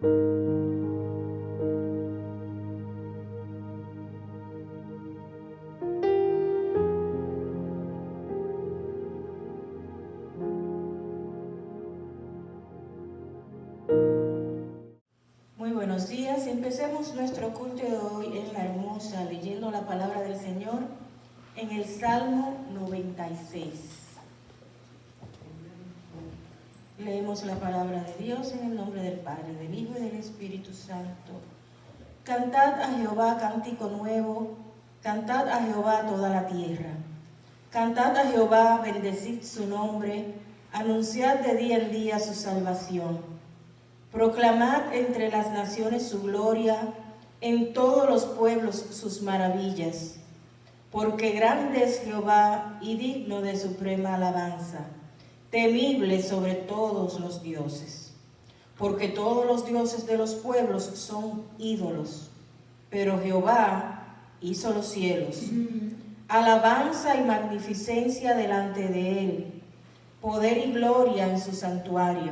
Muy buenos días. Empecemos nuestro culto de hoy en la hermosa, leyendo la palabra del Señor en el Salmo 96. Leemos la palabra de Dios en el nombre del Padre, del Hijo y del Espíritu Santo. Cantad a Jehová cántico nuevo, cantad a Jehová toda la tierra. Cantad a Jehová, bendecid su nombre, anunciad de día en día su salvación. Proclamad entre las naciones su gloria, en todos los pueblos sus maravillas. Porque grande es Jehová y digno de suprema alabanza, temible sobre todos los dioses. Porque todos los dioses de los pueblos son ídolos, pero Jehová hizo los cielos. Alabanza y magnificencia delante de él, poder y gloria en su santuario.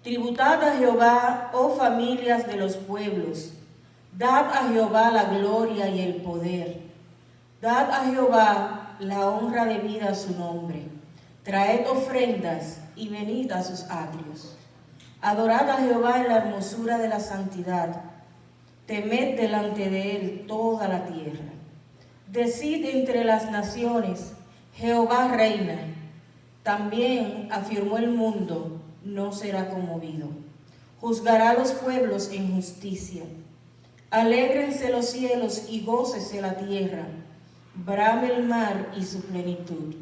Tributad a Jehová, oh familias de los pueblos, dad a Jehová la gloria y el poder. Dad a Jehová la honra debida a su nombre. Traed ofrendas y venid a sus atrios. Adorad a Jehová en la hermosura de la santidad. Temed delante de él toda la tierra. Decid entre las naciones, Jehová reina. También afirmó el mundo, no será conmovido. Juzgará a los pueblos en justicia. Alégrense los cielos y gócese la tierra. Brame el mar y su plenitud.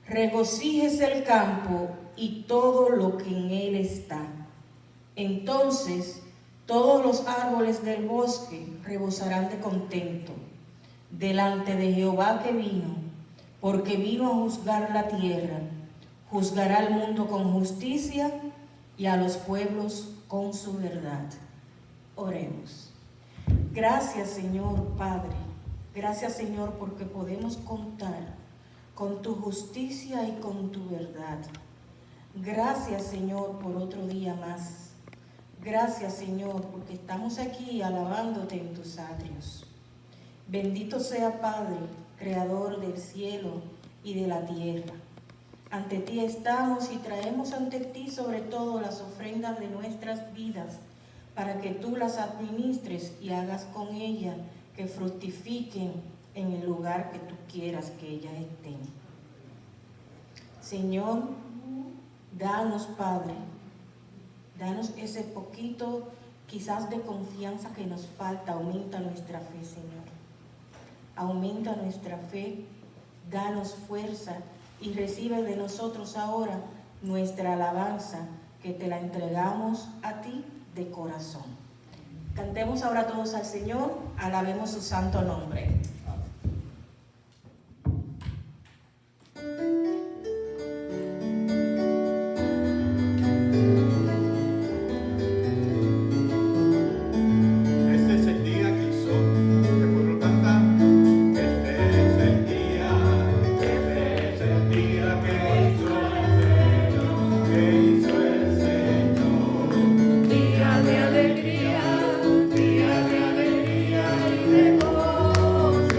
Regocíjese el campo y todo lo que en él está. Entonces todos los árboles del bosque rebosarán de contento delante de Jehová que vino, porque vino a juzgar la tierra. Juzgará al mundo con justicia y a los pueblos con su verdad. Oremos. Gracias, Señor Padre. Gracias, Señor, porque podemos contar con tu justicia y con tu verdad. Gracias, Señor, por otro día más. Gracias, Señor, porque estamos aquí alabándote en tus atrios. Bendito sea, Padre, Creador del cielo y de la tierra. Ante ti estamos y traemos ante ti sobre todo las ofrendas de nuestras vidas, para que tú las administres y hagas con ellas que fructifiquen en el lugar que tú quieras que ellas estén. Señor, danos, Padre, danos ese poquito quizás de confianza que nos falta. Aumenta nuestra fe, Señor. Aumenta nuestra fe, danos fuerza y recibe de nosotros ahora nuestra alabanza, que te la entregamos a ti de corazón. Cantemos ahora todos al Señor, alabemos su santo nombre. Día de alegría y de gozo.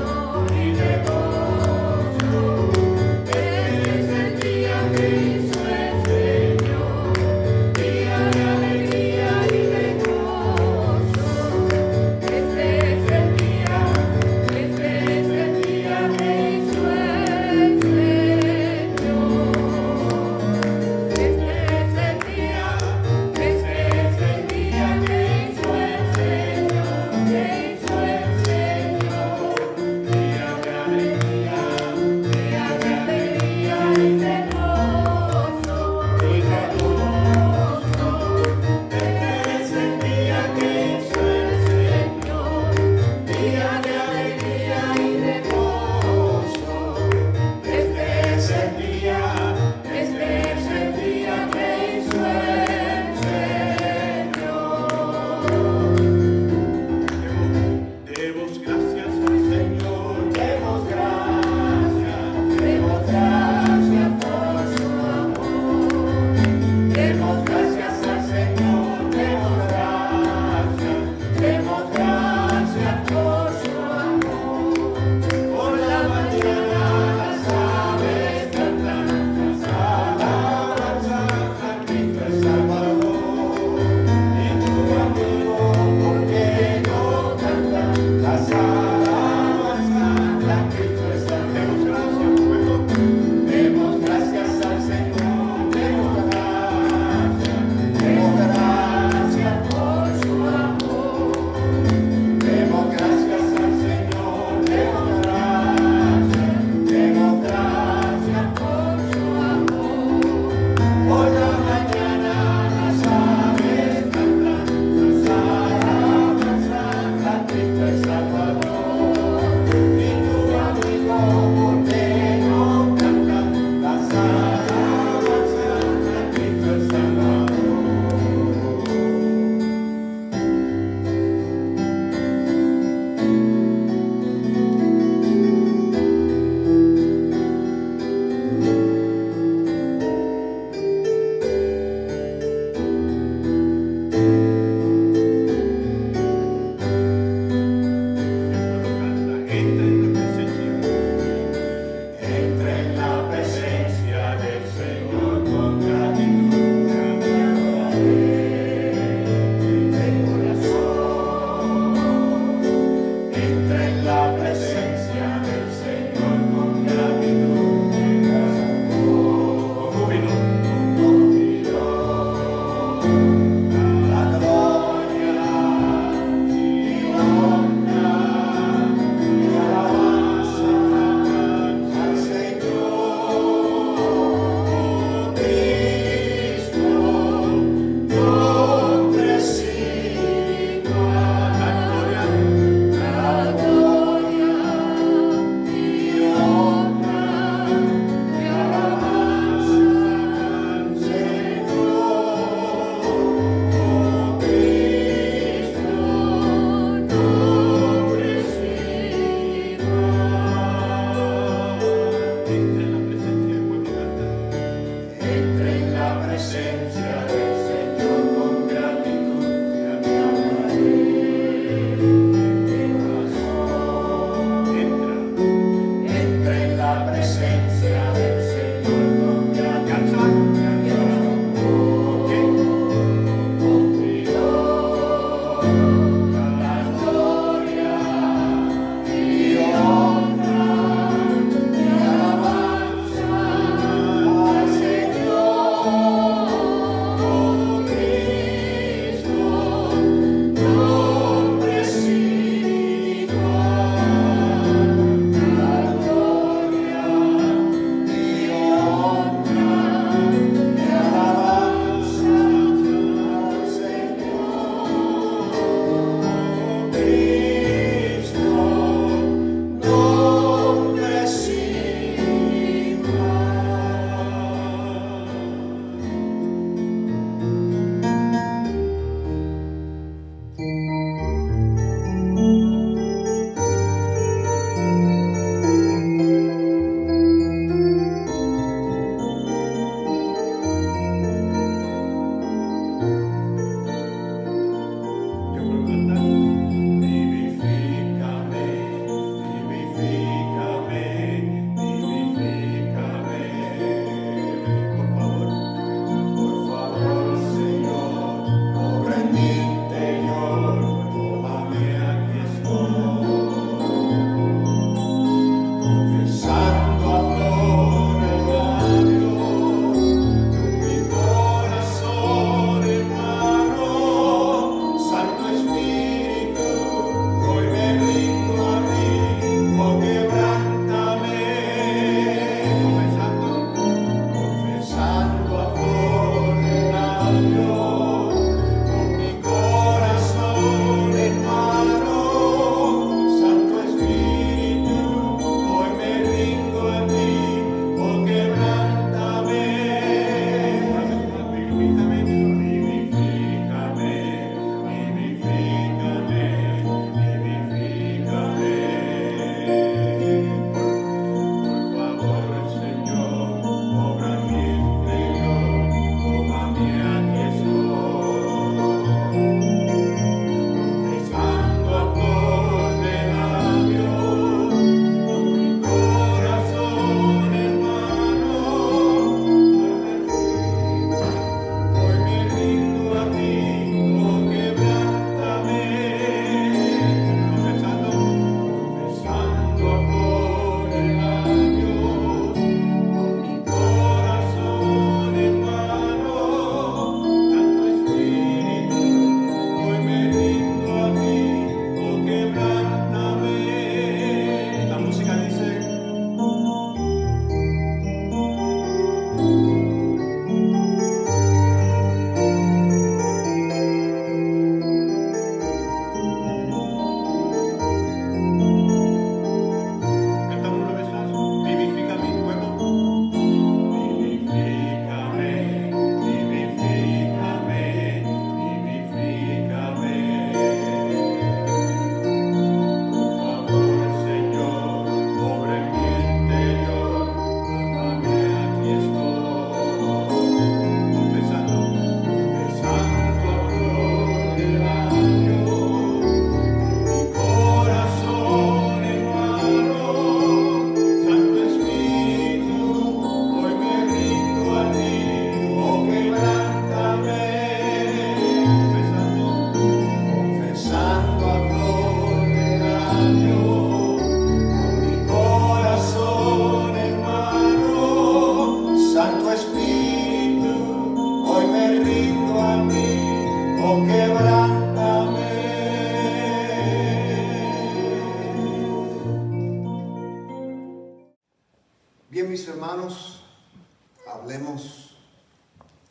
hermanos, hablemos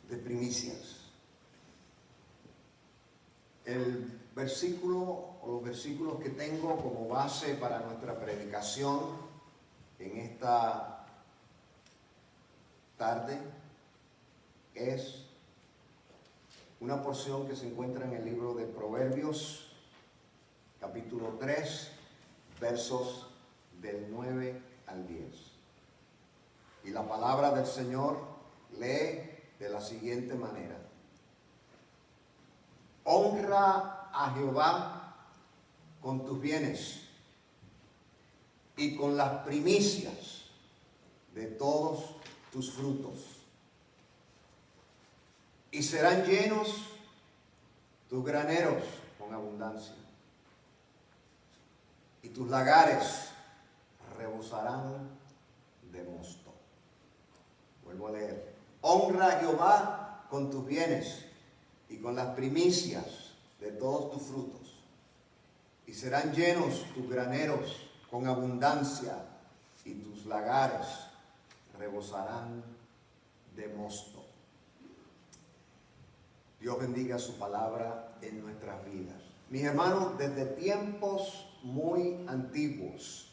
de primicias. El versículo o los versículos que tengo como base para nuestra predicación en esta tarde es una porción que se encuentra en el libro de Proverbios, capítulo 3, versos del 9 al 10. Y la palabra del Señor lee de la siguiente manera: honra a Jehová con tus bienes y con las primicias de todos tus frutos, y serán llenos tus graneros con abundancia, y tus lagares rebosarán de mosto. Vuelvo a leer: honra a Jehová con tus bienes y con las primicias de todos tus frutos, y serán llenos tus graneros con abundancia, y tus lagares rebosarán de mosto. Dios bendiga su palabra en nuestras vidas. Mis hermanos, desde tiempos muy antiguos,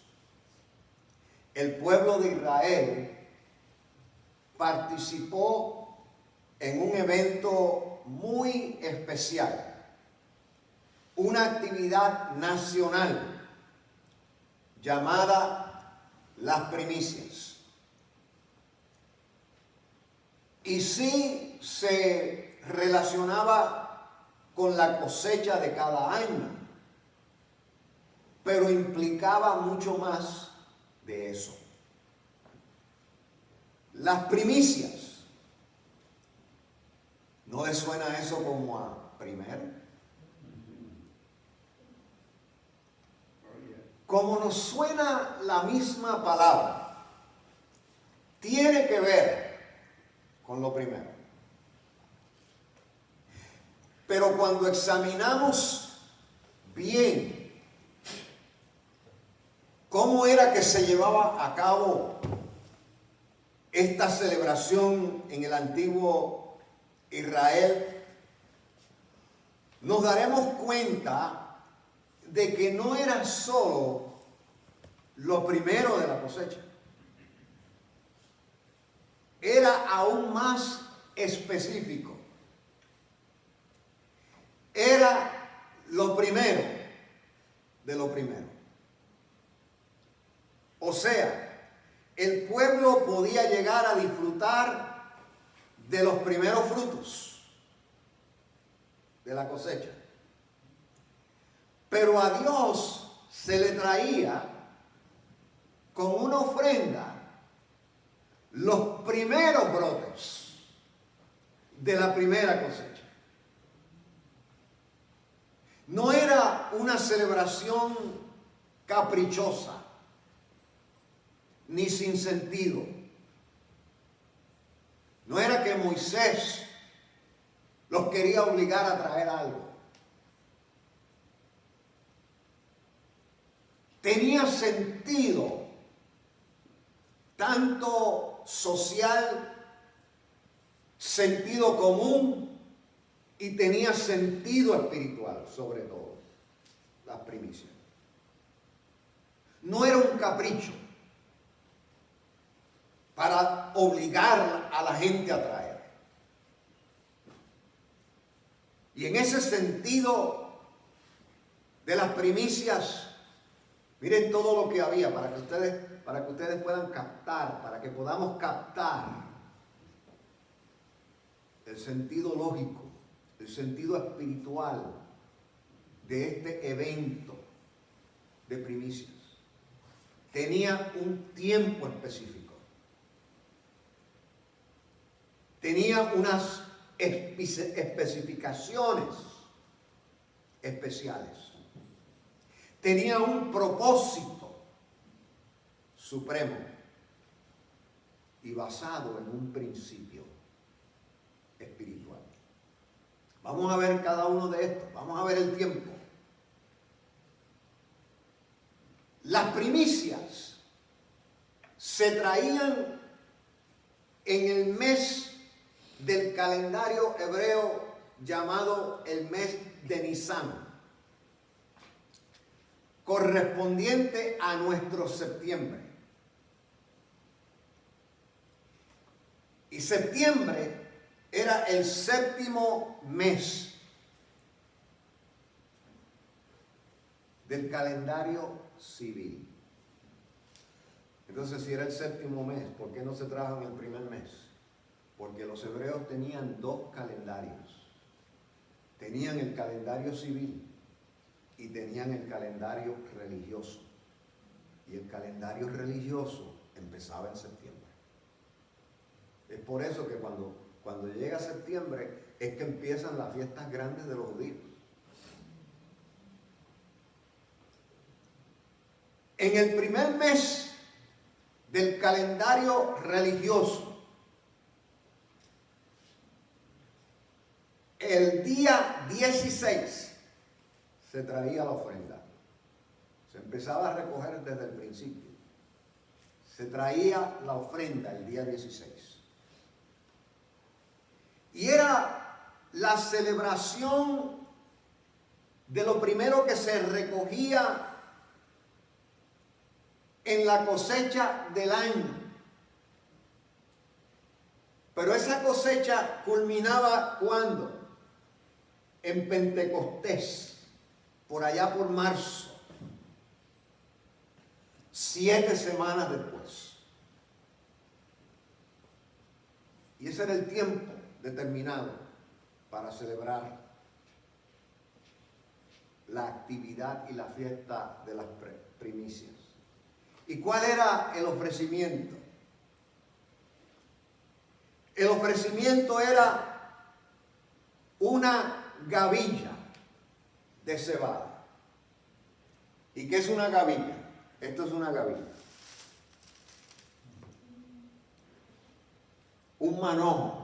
el pueblo de Israel participó en un evento muy especial, una actividad nacional llamada las primicias. Y sí se relacionaba con la cosecha de cada año, pero implicaba mucho más de eso. Las primicias, ¿no les suena eso como a primero? Como nos suena la misma palabra, tiene que ver con lo primero. Pero cuando examinamos bien cómo era que se llevaba a cabo esta celebración en el antiguo Israel, nos daremos cuenta de que no era solo lo primero de la cosecha. Era aún más específico. Era lo primero de lo primero. O sea, el pueblo podía llegar a disfrutar de los primeros frutos de la cosecha. Pero a Dios se le traía con una ofrenda los primeros brotes de la primera cosecha. No era una celebración caprichosa ni sin sentido. No era que Moisés los quería obligar a traer algo. Tenía sentido tanto social, sentido común, y tenía sentido espiritual, sobre todo, las primicias. No era un capricho para obligar a la gente a traer. Y en ese sentido de las primicias, miren todo lo que había para que ustedes puedan captar, para que podamos captar el sentido lógico, el sentido espiritual de este evento de primicias. Tenía un tiempo específico. Tenía unas especificaciones especiales. Tenía un propósito supremo y basado en un principio espiritual. Vamos a ver cada uno de estos. Vamos a ver el tiempo. Las primicias se traían en el mes del calendario hebreo llamado el mes de Nisan, correspondiente a nuestro septiembre. Y septiembre era el séptimo mes del calendario civil. Entonces, si era el séptimo mes, ¿por qué no se trajo en el primer mes? Porque los hebreos tenían dos calendarios. Tenían el calendario civil y tenían el calendario religioso. Y el calendario religioso empezaba en septiembre. Es por eso que cuando llega septiembre es que empiezan las fiestas grandes de los judíos. En el primer mes del calendario religioso, el día 16 se traía la ofrenda. Se empezaba a recoger desde el principio. Se traía la ofrenda el día 16. Y era la celebración de lo primero que se recogía en la cosecha del año. Pero esa cosecha culminaba ¿cuándo? En Pentecostés, por allá por marzo, 7 semanas después. Y ese era el tiempo determinado para celebrar la actividad y la fiesta de las primicias. ¿Y cuál era el ofrecimiento? El ofrecimiento era una gavilla de cebada. ¿Y qué es una gavilla? Esto es una gavilla. Un manojo.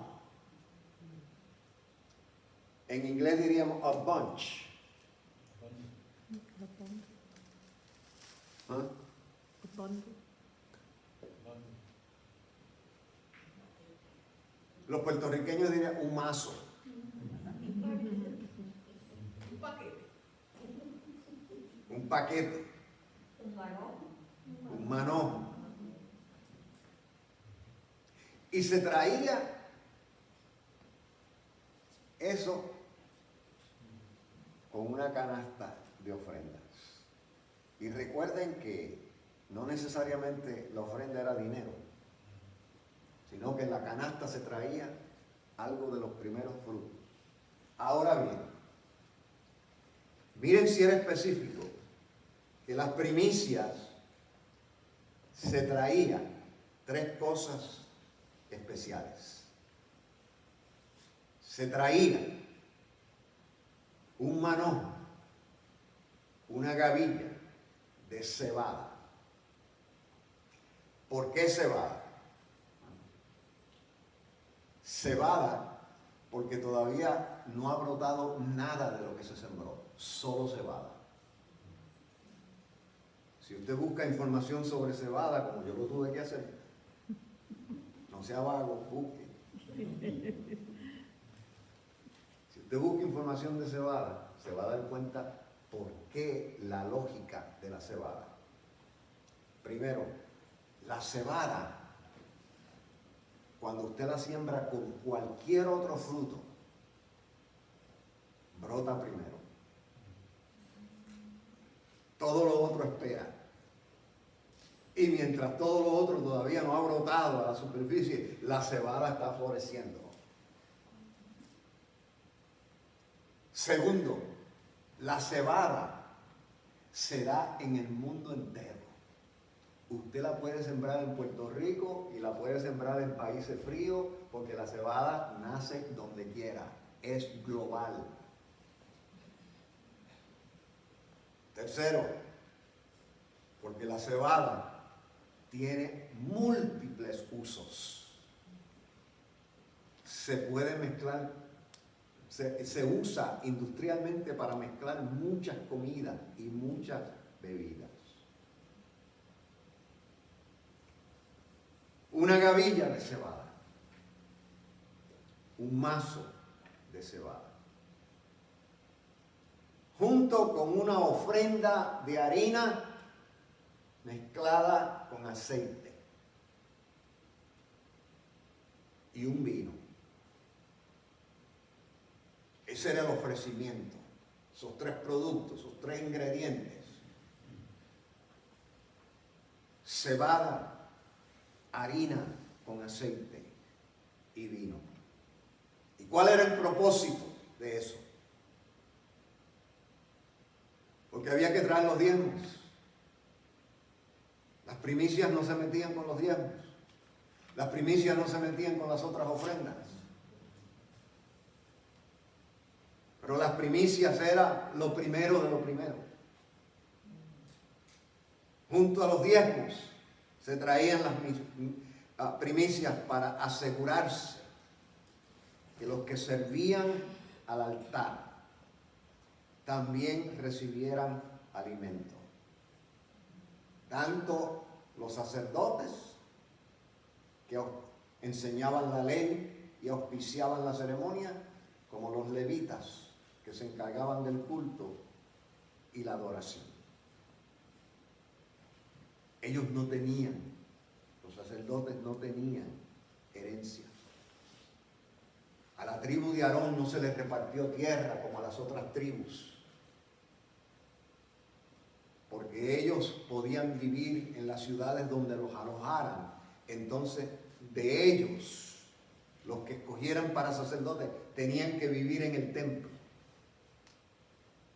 En inglés diríamos a bunch. ¿Ah? Los puertorriqueños dirían un mazo. Un paquete. Un manojo. Y se traía eso con una canasta de ofrendas. Y recuerden que no necesariamente la ofrenda era dinero, sino que en la canasta se traía algo de los primeros frutos. Ahora bien, miren si era específico, que las primicias se traían 3 cosas especiales. Se traía un manojo, una gavilla de cebada. ¿Por qué cebada? Cebada porque todavía no ha brotado nada de lo que se sembró, solo cebada. Si usted busca información sobre cebada, como yo lo tuve que hacer, no sea vago, busque. Si usted busca información de cebada, se va a dar cuenta por qué la lógica de la cebada. Primero, la cebada, cuando usted la siembra con cualquier otro fruto, brota primero. Todo lo otro espera. Y mientras todo lo otro todavía no ha brotado a la superficie, la cebada está floreciendo. Segundo, la cebada se da en el mundo entero. Usted la puede sembrar en Puerto Rico y la puede sembrar en países fríos, porque la cebada nace donde quiera, es global. Tercero, porque la cebada tiene múltiples usos. Se puede mezclar, se usa industrialmente para mezclar muchas comidas y muchas bebidas. Una gavilla de cebada. un mazo de cebada, junto con una ofrenda de harina mezclada con aceite y un vino. Ese era el ofrecimiento, esos tres productos, esos tres ingredientes: cebada, harina con aceite y vino. ¿Y cuál era el propósito de eso? Porque había que traer los diezmos. Las primicias no se metían con los diezmos. Las primicias no se metían con las otras ofrendas. Pero las primicias era lo primero de lo primero. Junto a los diezmos se traían las primicias para asegurarse que los que servían al altar también recibieran alimento. Tanto los sacerdotes que enseñaban la ley y auspiciaban la ceremonia, como los levitas que se encargaban del culto y la adoración. Ellos no tenían, los sacerdotes no tenían herencia. A la tribu de Aarón no se les repartió tierra como a las otras tribus, porque ellos podían vivir en las ciudades donde los alojaran. Entonces, de ellos, los que escogieran para sacerdotes, tenían que vivir en el templo.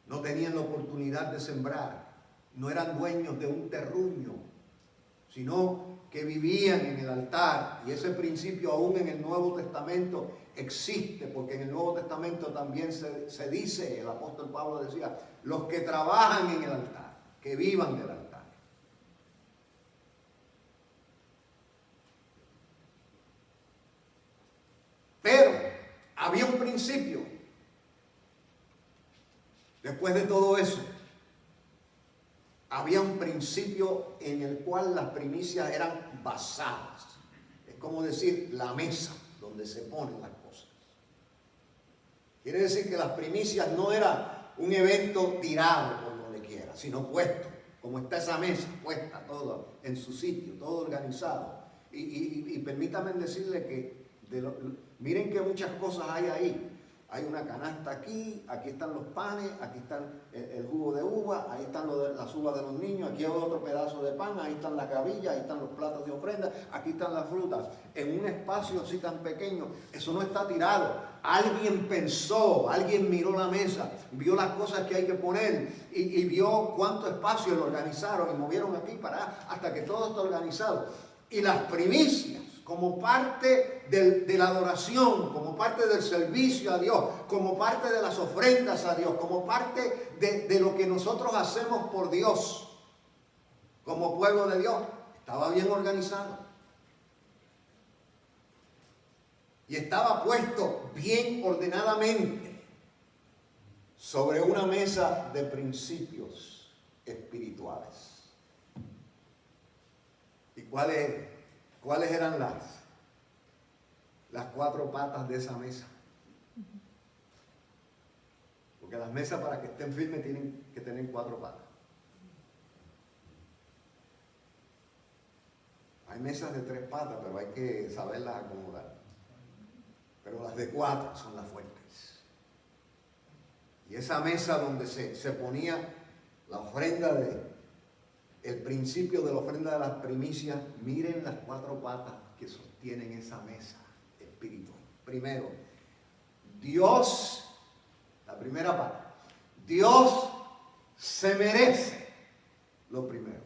No tenían la oportunidad de sembrar, no eran dueños de un terruño, sino que vivían en el altar. Y ese principio aún en el Nuevo Testamento existe, porque en el Nuevo Testamento también se dice, el apóstol Pablo decía, los que trabajan en el altar, que vivan del altar. Pero había un principio después de todo eso. Había un principio en el cual las primicias eran basadas. Es como decir la mesa donde se ponen las cosas. Quiere decir que las primicias no eran un evento tirado por donde quiera, sino puesto, como está esa mesa, puesta todo en su sitio, todo organizado. Y permítanme decirle que miren que muchas cosas hay ahí. Hay una canasta aquí, aquí están los panes, aquí están el jugo de uva, ahí están las uvas de los niños, aquí hay otro pedazo de pan, ahí están las gavillas, ahí están los platos de ofrenda, aquí están las frutas. En un espacio así tan pequeño, eso no está tirado. Alguien pensó, alguien miró la mesa, vio las cosas que hay que poner y vio cuánto espacio lo organizaron y movieron aquí para allá hasta que todo está organizado. Y las primicias, como parte de la adoración, como parte del servicio a Dios, como parte de las ofrendas a Dios, como parte de lo que nosotros hacemos por Dios, como pueblo de Dios, estaba bien organizado. Y estaba puesto bien ordenadamente sobre una mesa de principios espirituales. ¿Y cuáles eran las cuatro patas de esa mesa? Porque las mesas, para que estén firmes, tienen que tener cuatro patas. Hay mesas de tres patas, pero hay que saberlas acomodar. Pero las de cuatro son las fuertes. Y esa mesa donde se ponía la ofrenda el principio de la ofrenda de las primicias, miren las cuatro patas que sostienen esa mesa espiritual. Primero, Dios, la primera pata, Dios se merece lo primero.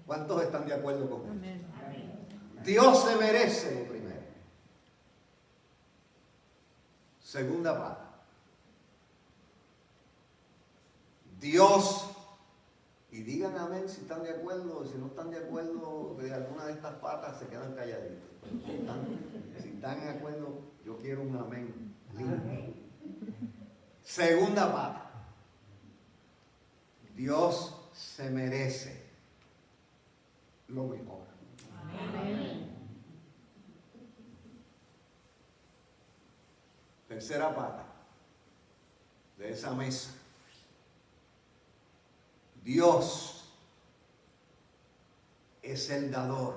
¿Cuántos están de acuerdo con eso? Dios se merece lo primero. Segunda pata, Dios, y digan amén si están de acuerdo, si no están de acuerdo de alguna de estas patas, se quedan calladitos. Si están de acuerdo, yo quiero un amén lindo. Segunda pata, Dios se merece lo mejor. Amén. Tercera pata de esa mesa. Dios es el dador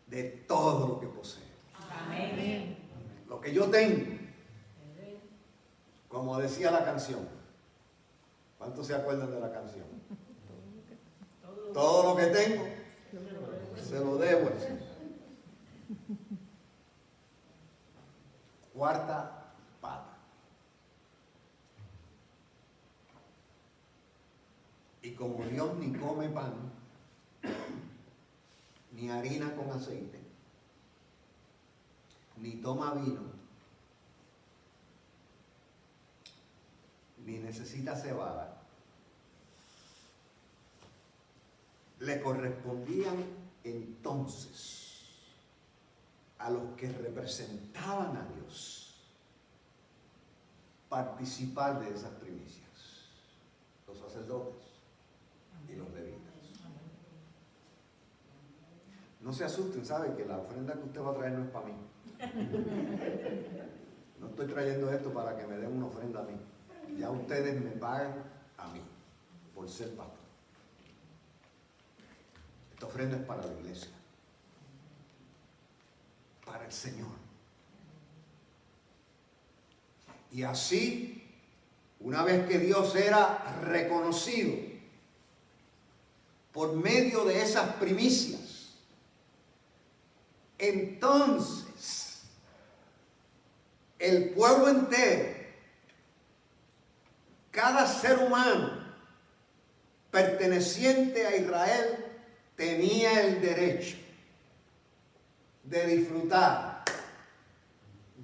de todo lo que posee. Amén. Lo que yo tengo, como decía la canción. ¿Cuántos se acuerdan de la canción? Todo lo que tengo, se lo debo al Señor. Cuarta pata. Y como Dios ni come pan, ni harina con aceite, ni toma vino, ni necesita cebada, le correspondían entonces a los que representaban a Dios participar de esas primicias, los sacerdotes y los levitas. No se asusten, saben que la ofrenda que usted va a traer no es para mí. No estoy trayendo esto para que me den una ofrenda a mí. Ya ustedes me pagan a mí por ser pastor. Esta ofrenda es para la iglesia, para el Señor. Y así, una vez que Dios era reconocido por medio de esas primicias, entonces el pueblo entero, cada ser humano perteneciente a Israel, tenía el derecho de disfrutar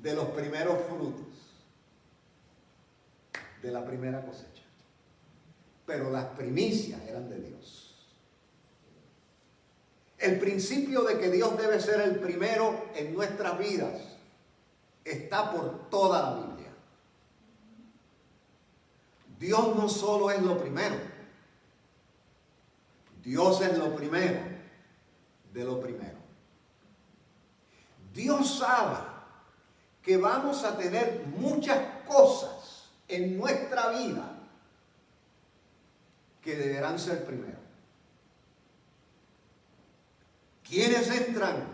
de los primeros frutos de la primera cosecha. Pero las primicias eran de Dios. El principio de que Dios debe ser el primero en nuestras vidas está por toda la Biblia. Dios no solo es lo primero, Dios es lo primero de lo primero. Dios sabe que vamos a tener muchas cosas en nuestra vida que deberán ser primero. ¿Quiénes entran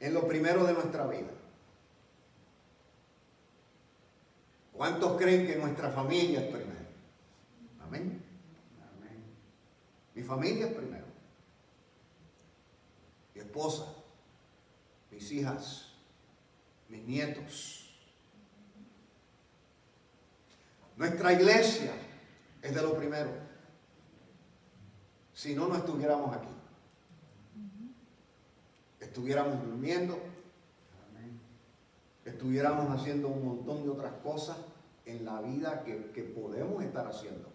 en lo primero de nuestra vida? ¿Cuántos creen que nuestra familia es primero? Amén. Amén. Mi familia es primero. Mi esposa, mis hijas, mis nietos. Nuestra iglesia es de lo primero. Si no, no estuviéramos aquí. Estuviéramos durmiendo, estuviéramos haciendo un montón de otras cosas en la vida que podemos estar haciendo.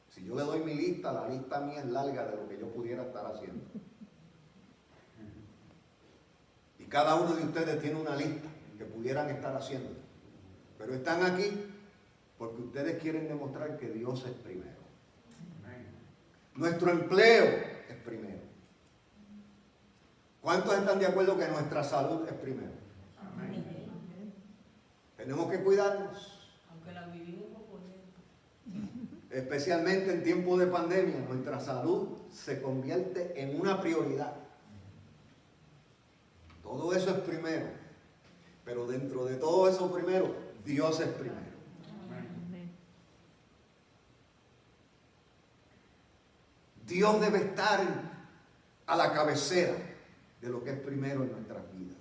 Si yo le doy mi lista, la lista mía es larga de lo que yo pudiera estar haciendo. Y cada uno de ustedes tiene una lista que pudieran estar haciendo. Pero están aquí porque ustedes quieren demostrar que Dios es primero. Nuestro empleo es primero. ¿Cuántos están de acuerdo que nuestra salud es primero? Amén. Tenemos que cuidarnos. Aunque la vivimos por dentro. Especialmente en tiempos de pandemia, nuestra salud se convierte en una prioridad. Todo eso es primero. Pero dentro de todo eso primero, Dios es primero. Amén. Dios debe estar a la cabecera de lo que es primero en nuestras vidas.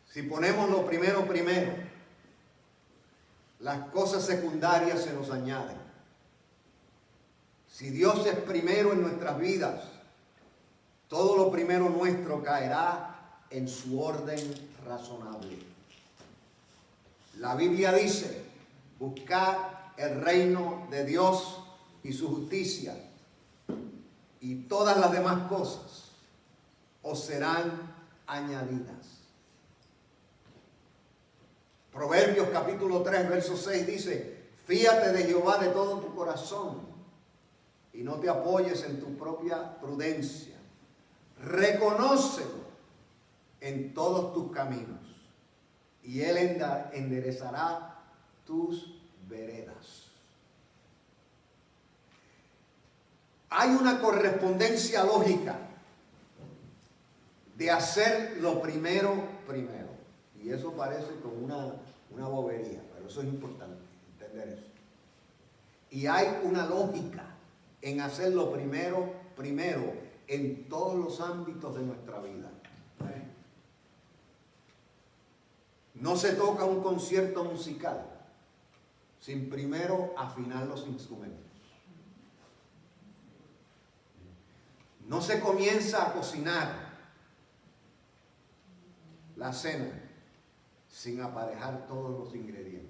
Si ponemos lo primero primero, las cosas secundarias se nos añaden. Si Dios es primero en nuestras vidas, todo lo primero nuestro caerá en su orden razonable. La Biblia dice: buscad el reino de Dios y su justicia, y todas las demás cosas os serán añadidas. Proverbios capítulo 3, verso 6 dice: fíate de Jehová de todo tu corazón y no te apoyes en tu propia prudencia. Reconócelo en todos tus caminos, y Él enderezará tus veredas. Hay una correspondencia lógica de hacer lo primero primero. Y eso parece como una bobería, pero eso es importante, entender eso. Y hay una lógica en hacer lo primero primero en todos los ámbitos de nuestra vida. No se toca un concierto musical sin primero afinar los instrumentos. No se comienza a cocinar la cena sin aparejar todos los ingredientes.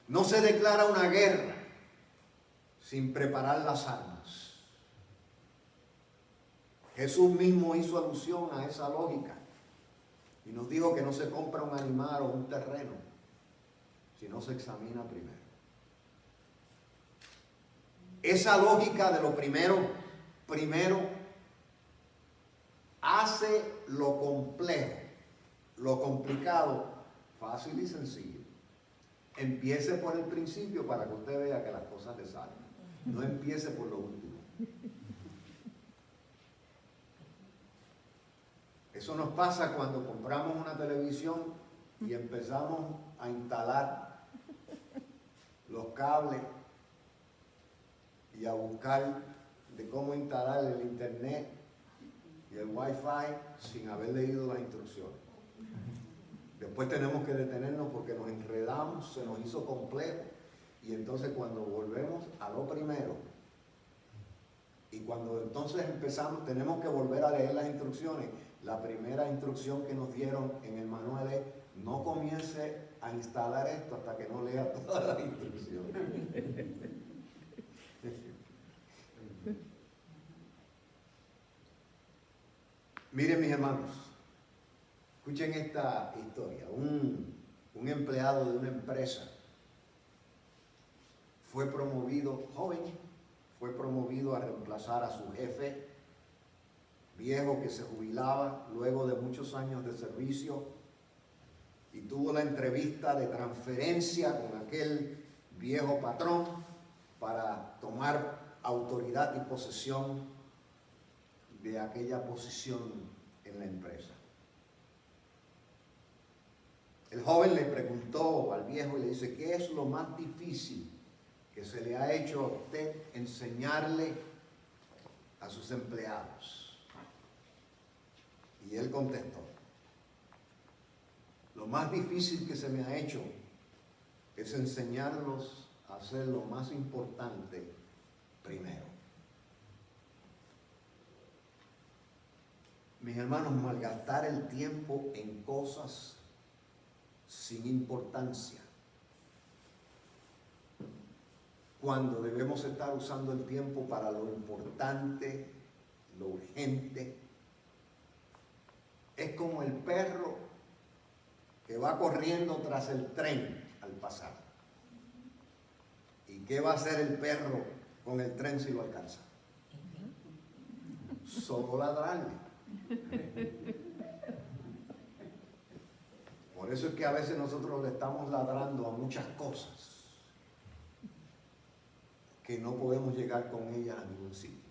No se declara una guerra sin preparar las armas. Jesús mismo hizo alusión a esa lógica y nos dijo que no se compra un animal o un terreno si no se examina primero. Esa lógica de lo primero hace lo complejo, lo complicado, fácil y sencillo. Empiece por el principio para que usted vea que las cosas le salen. No empiece por lo último. Eso nos pasa cuando compramos una televisión y empezamos a instalar los cables y a buscar de cómo instalar el internet y el wifi sin haber leído las instrucciones. Después tenemos que detenernos porque nos enredamos, se nos hizo complejo, y entonces cuando volvemos a lo primero y cuando entonces empezamos, tenemos que volver a leer las instrucciones. La primera instrucción que nos dieron en el manual es: no comience a instalar esto hasta que no lea todas las instrucciones. Miren, mis hermanos, escuchen esta historia. Un empleado de una empresa fue promovido, joven, fue promovido a reemplazar a su jefe, viejo, que se jubilaba luego de muchos años de servicio, y tuvo la entrevista de transferencia con aquel viejo patrón para tomar autoridad y posesión de aquella posición en la empresa. El joven le preguntó al viejo y le dice: ¿qué es lo más difícil que se le ha hecho a usted enseñarle a sus empleados? Y él contestó: lo más difícil que se me ha hecho es enseñarlos a hacer lo más importante primero. Mis hermanos, malgastar el tiempo en cosas sin importancia, cuando debemos estar usando el tiempo para lo importante, lo urgente, es como el perro que va corriendo tras el tren al pasar. ¿Y qué va a hacer el perro con el tren si lo alcanza? Solo ladrarle. Por eso es que a veces nosotros le estamos ladrando a muchas cosas que no podemos llegar con ellas a ningún sitio.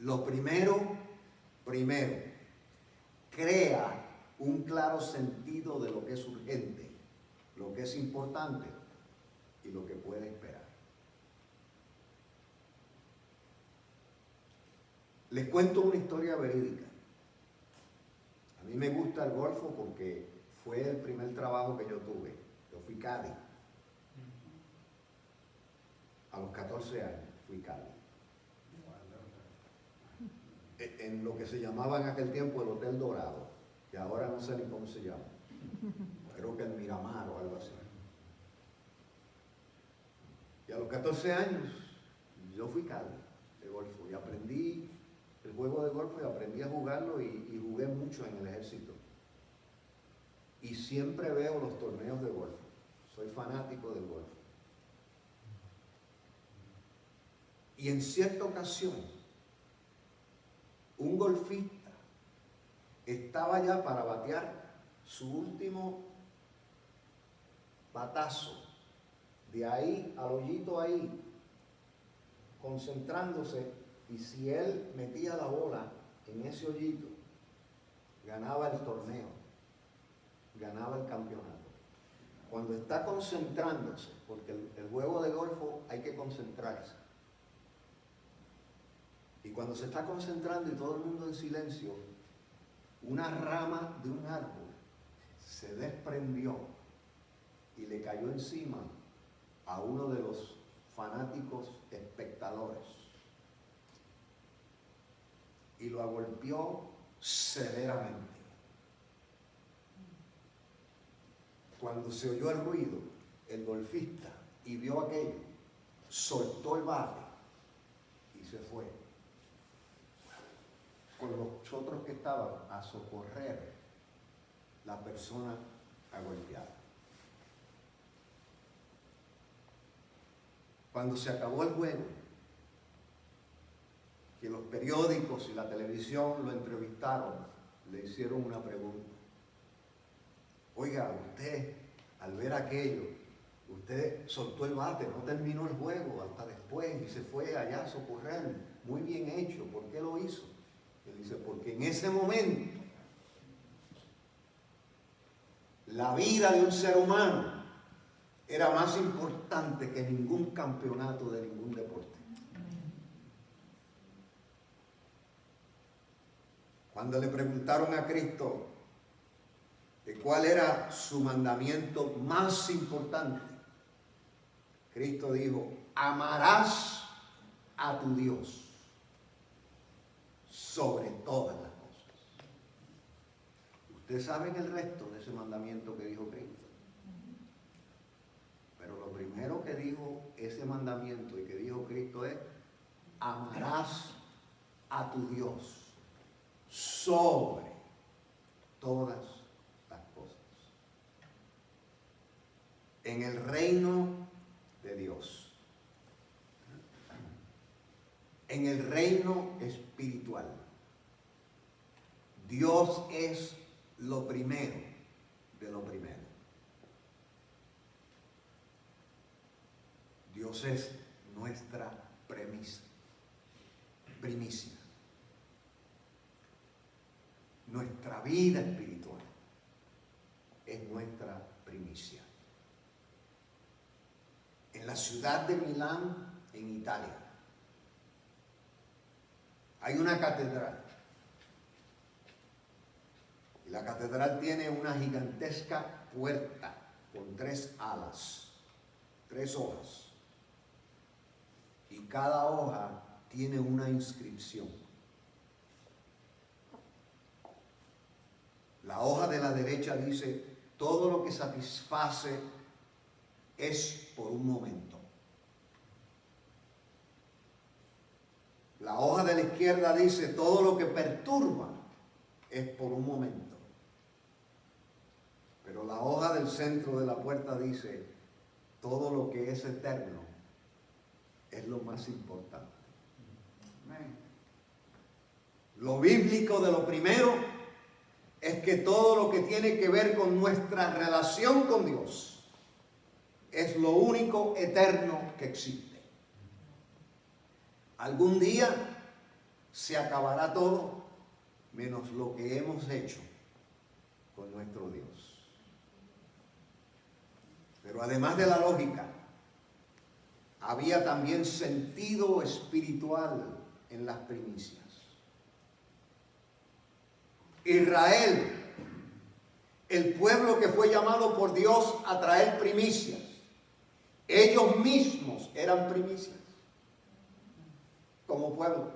Lo primero, crea un claro sentido de lo que es urgente, lo que es importante y lo que puede esperar. Les cuento una historia verídica. A mí me gusta el golfo porque fue el primer trabajo que yo tuve. Yo fui caddy. A los 14 años fui caddy. En lo que se llamaba en aquel tiempo el Hotel Dorado, que ahora no sé ni cómo se llama. Creo que el Miramar o algo así. Y a los 14 años yo fui caddy de golfo y aprendí el juego de golf, y aprendí a jugarlo y jugué mucho en el ejército. Y siempre veo los torneos de golf. Soy fanático del golf. Y en cierta ocasión un golfista estaba ya para batear su último batazo, de ahí al hoyito ahí, concentrándose, y si él metía la bola en ese hoyito, ganaba el torneo, ganaba el campeonato. Cuando está concentrándose, porque el juego de golfo hay que concentrarse, y cuando se está concentrando y todo el mundo en silencio, una rama de un árbol se desprendió y le cayó encima a uno de los fanáticos espectadores y lo golpeó severamente. Cuando se oyó el ruido, el golfista, y vio aquello, soltó el bate y se fue con los otros que estaban a socorrer la persona agolpeada. Cuando se acabó el juego, que los periódicos y la televisión lo entrevistaron, le hicieron una pregunta. Oiga, usted, al ver aquello, usted soltó el bate, no terminó el juego hasta después y se fue allá a socorrer. Muy bien hecho, ¿por qué lo hizo? Él dice, porque en ese momento la vida de un ser humano era más importante que ningún campeonato de ningún deporte. Cuando le preguntaron a Cristo de cuál era su mandamiento más importante, Cristo dijo, amarás a tu Dios sobre todas las cosas. Ustedes saben el resto de ese mandamiento que dijo Cristo. Pero lo primero que dijo ese mandamiento y que dijo Cristo es, amarás a tu Dios sobre todas las cosas. En el reino de Dios, en el reino espiritual, Dios es lo primero de lo primero. Dios es nuestra primicia. Nuestra vida espiritual es nuestra primicia. En la ciudad de Milán, en Italia, hay una catedral. Y la catedral tiene una gigantesca puerta con 3 alas, 3 hojas. Y cada hoja tiene una inscripción. La hoja de la derecha dice, todo lo que satisface es por un momento. La hoja de la izquierda dice, todo lo que perturba es por un momento. Pero la hoja del centro de la puerta dice, todo lo que es eterno es lo más importante. Lo bíblico de lo primero es que todo lo que tiene que ver con nuestra relación con Dios es lo único eterno que existe. Algún día se acabará todo menos lo que hemos hecho con nuestro Dios. Pero además de la lógica, había también sentido espiritual en las primicias. Israel, el pueblo que fue llamado por Dios a traer primicias, ellos mismos eran primicias como pueblo.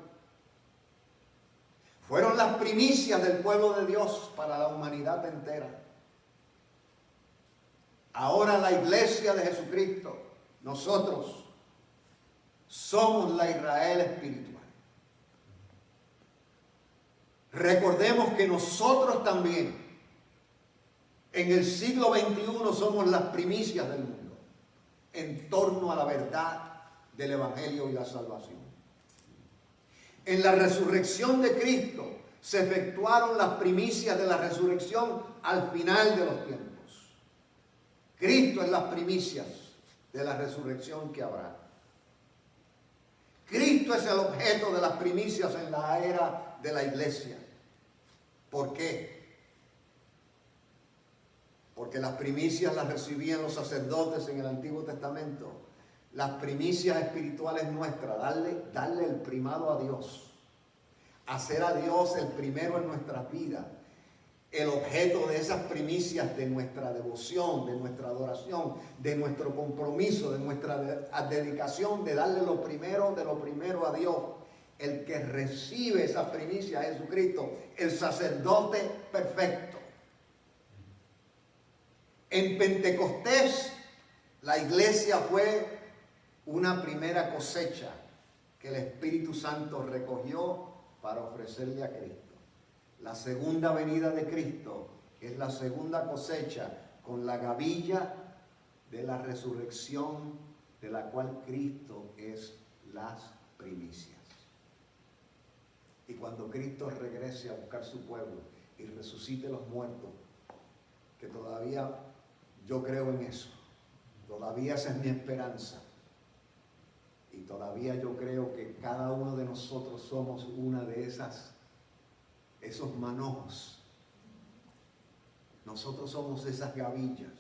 Fueron las primicias del pueblo de Dios para la humanidad entera. Ahora la iglesia de Jesucristo, nosotros somos la Israel espiritual. Recordemos que nosotros también en el siglo XXI somos las primicias del mundo en torno a la verdad del Evangelio y la salvación. En la resurrección de Cristo se efectuaron las primicias de la resurrección al final de los tiempos. Cristo es las primicias de la resurrección que habrá. Cristo es el objeto de las primicias en la era de la iglesia. ¿Por qué? Porque las primicias las recibían los sacerdotes en el Antiguo Testamento. Las primicias espirituales nuestras, darle el primado a Dios. Hacer a Dios el primero en nuestras vidas. El objeto de esas primicias de nuestra devoción, de nuestra adoración, de nuestro compromiso, de nuestra dedicación, de darle lo primero de lo primero a Dios. El que recibe esas primicias es Jesucristo, el sacerdote perfecto. En Pentecostés, la iglesia fue una primera cosecha que el Espíritu Santo recogió para ofrecerle a Cristo. La segunda venida de Cristo es la segunda cosecha con la gavilla de la resurrección, de la cual Cristo es las primicias. Y cuando Cristo regrese a buscar su pueblo y resucite los muertos, que todavía yo creo en eso, todavía esa es mi esperanza, y todavía yo creo que cada uno de nosotros somos una de esos manojos. Nosotros somos esas gavillas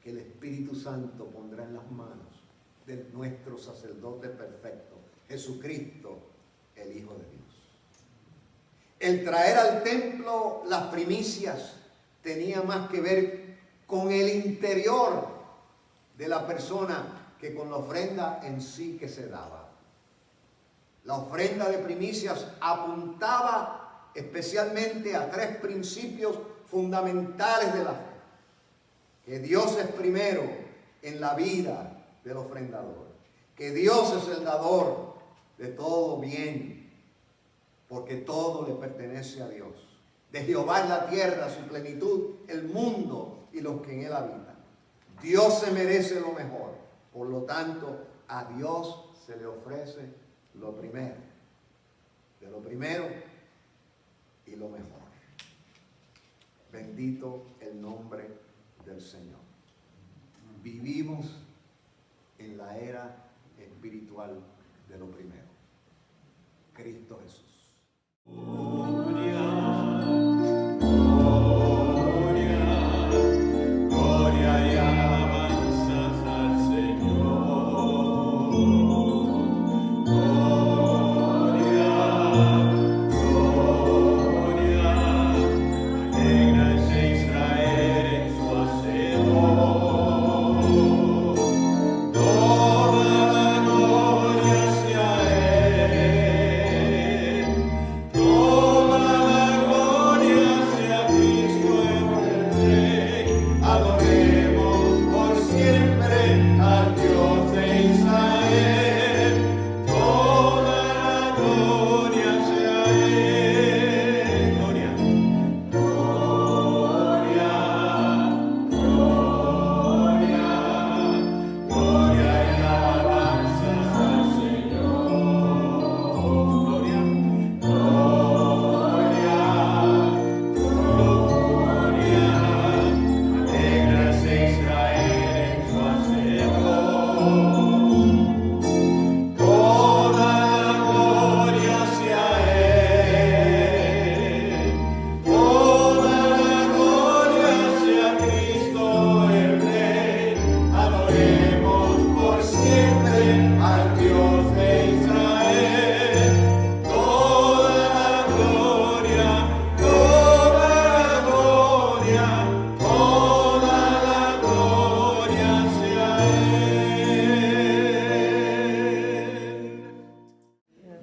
que el Espíritu Santo pondrá en las manos de nuestro sacerdote perfecto, Jesucristo, el Hijo de Dios. El traer al templo las primicias tenía más que ver con el interior de la persona que con la ofrenda en sí que se daba. La ofrenda de primicias apuntaba especialmente a 3 principios fundamentales de la fe. Que Dios es primero en la vida del ofrendador. Que Dios es el dador de todo bien, porque todo le pertenece a Dios. De Jehová es la tierra, su plenitud, el mundo y los que en él habitan. Dios se merece lo mejor. Por lo tanto, a Dios se le ofrece lo primero. De lo primero y lo mejor. Bendito el nombre del Señor. Vivimos en la era espiritual de lo primero. Cristo Jesús.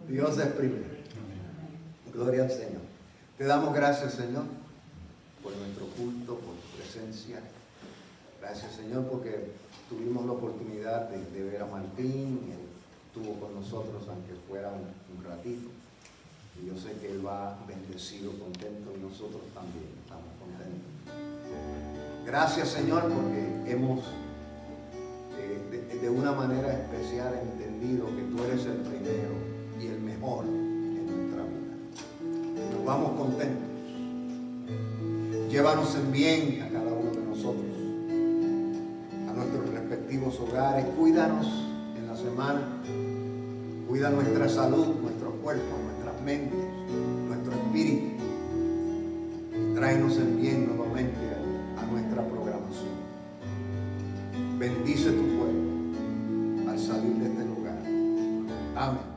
Dios es primero. Gloria al Señor. Te damos gracias, Señor, por nuestro culto, por tu presencia. Gracias, Señor, porque tuvimos la oportunidad de ver a Martín. Él estuvo con nosotros, aunque fuera un ratito. Y yo sé que él va bendecido, contento, y nosotros también estamos contentos. Gracias, Señor, porque hemos de una manera especial entendido que tú eres el primero y el mejor en nuestra nos vamos contentos. Llévanos en bien a cada uno de nosotros, a nuestros respectivos hogares. Cuídanos en la semana. Cuida nuestra salud, nuestro cuerpo, nuestras mentes, nuestro espíritu. Y tráenos en bien nuevamente a nuestra programación. Bendice tu pueblo al salir de este lugar. Amén.